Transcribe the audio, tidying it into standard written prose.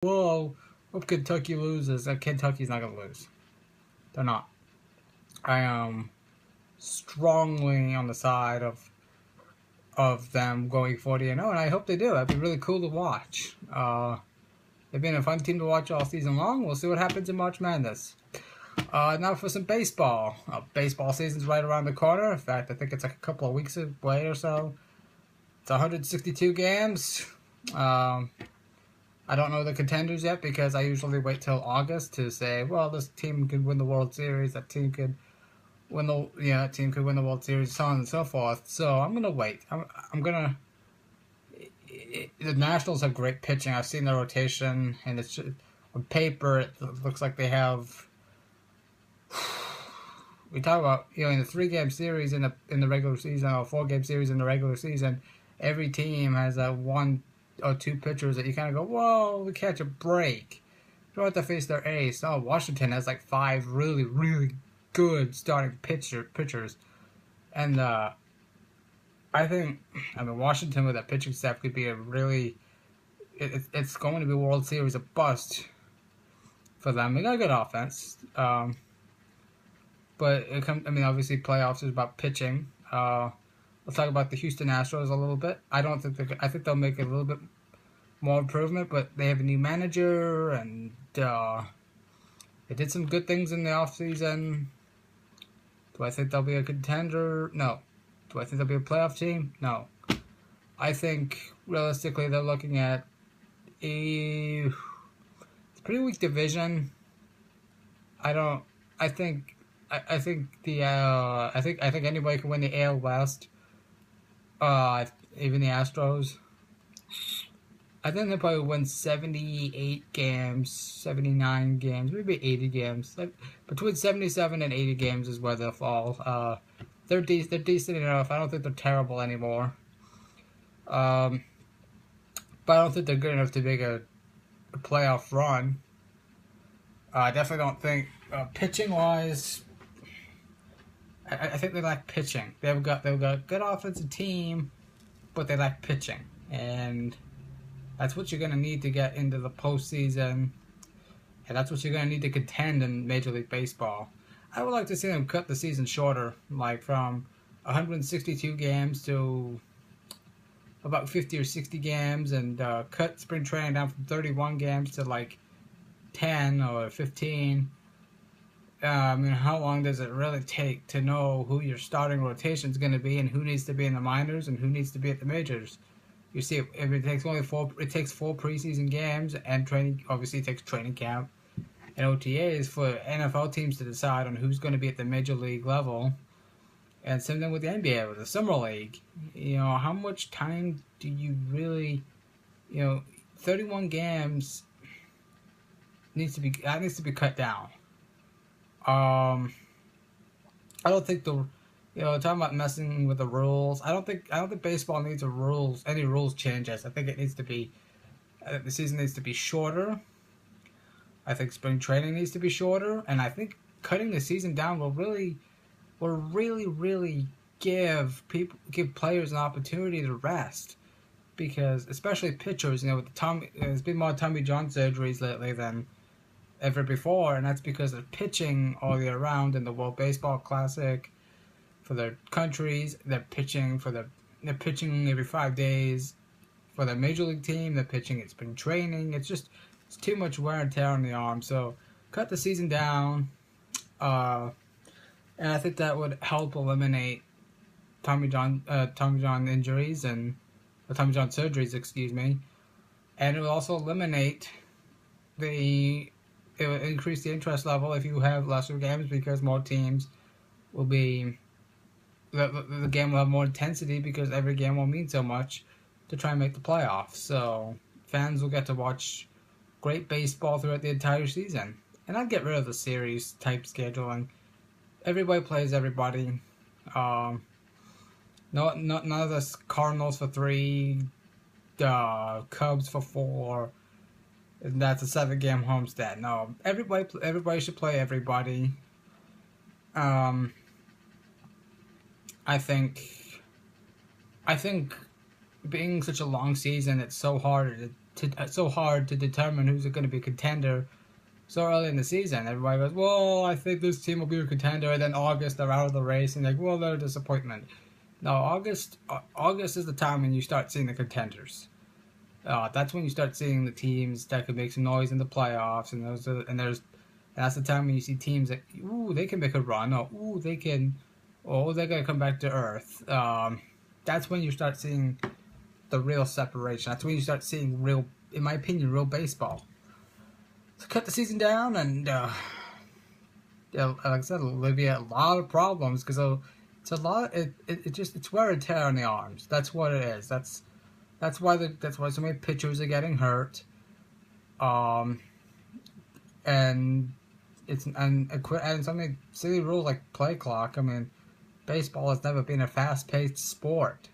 Whoa, hope Kentucky loses. Kentucky's not going to lose. They're not. I am strongly on the side of them going 40-0, and I hope they do. That'd be really cool to watch. They've been a fun team to watch all season long. We'll see what happens in March Madness. Now for some baseball. Baseball season's right around the corner. In fact, I think it's like a couple of weeks away or so. It's 162 games. I don't know the contenders yet because I usually wait till August to say, well, this team could win the World Series, that team could win the World Series, so on and so forth. So I'm gonna wait. I'm gonna. The Nationals have great pitching. I've seen their rotation, and it's just, on paper it looks like they have. We talk about in the 3-game series in the regular season or 4-game series in the regular season, every team has a 1 or 2 pitchers that you kind of go, whoa, we catch a break. You don't have to face their ace. Oh, Washington has like 5 really, really good starting pitchers. And I think, Washington with that pitching staff could be a really, it's going to be a World Series a bust for them. They got a good offense. But obviously playoffs is about pitching. We'll talk about the Houston Astros a little bit. I think they'll make a little bit more improvement, but they have a new manager, and they did some good things in the offseason. Do I think they'll be a contender? No. Do I think they'll be a playoff team? No. I think, realistically, they're looking at a pretty weak division. I think anybody can win the AL West. Even the Astros. I think they'll probably win 78 games, 79 games, maybe 80 games. Between 77 and 80 games is where they'll fall. They're decent enough. I don't think they're terrible anymore. But I don't think they're good enough to make a playoff run. I definitely don't think pitching-wise. I think they lack pitching. They've got a good offensive team, but they lack pitching, and that's what you're gonna need to get into the postseason, and that's what you're gonna need to contend in Major League Baseball. I would like to see them cut the season shorter, like from 162 games to about 50 or 60 games, and cut spring training down from 31 games to like 10 or 15. How long does it really take to know who your starting rotation is going to be, and who needs to be in the minors and who needs to be at the majors? You see, if it takes 4 preseason games, and training obviously takes training camp and OTAs for NFL teams to decide on who's going to be at the major league level. And same thing with the NBA, with the summer league. How much time do you really, 31 games needs to be cut down. I don't think talking about messing with the rules. I don't think baseball needs any rules changes. I think the season needs to be shorter. I think spring training needs to be shorter, and I think cutting the season down will really give players an opportunity to rest, because especially pitchers, there's been more Tommy John surgeries lately than ever before, and that's because they're pitching all year round in the World Baseball Classic for their countries. They're pitching every 5 days for their major league team. They're pitching at spring training. It's too much wear and tear on the arm. So cut the season down, and I think that would help eliminate Tommy John injuries and Tommy John surgeries, excuse me, and it will also eliminate it will increase the interest level if you have lesser games, because more teams will be. The game will have more intensity because every game will mean so much to try and make the playoffs. So fans will get to watch great baseball throughout the entire season. And I'd get rid of the series type scheduling. Everybody plays everybody. None of this Cardinals for 3, Cubs for 4. And that's a 7-game homestand. No, everybody should play everybody. I think being such a long season, it's so hard so hard to determine who's going to be a contender so early in the season. Everybody goes, well, I think this team will be a contender, and then August they're out of the race, and like, well, they're a disappointment. No, August is the time when you start seeing the contenders. That's when you start seeing the teams that could make some noise in the playoffs, and that's the time when you see teams that, ooh, they can make a run, or ooh, they're gonna come back to earth. That's when you start seeing the real separation. That's when you start seeing real, in my opinion, real baseball. So cut the season down, and like I said, Olivia, a lot of problems because it's a lot. It's wear and tear on the arms. That's what it is. That's why so many pitchers are getting hurt. And something silly rules like play clock. I mean, baseball has never been a fast-paced sport.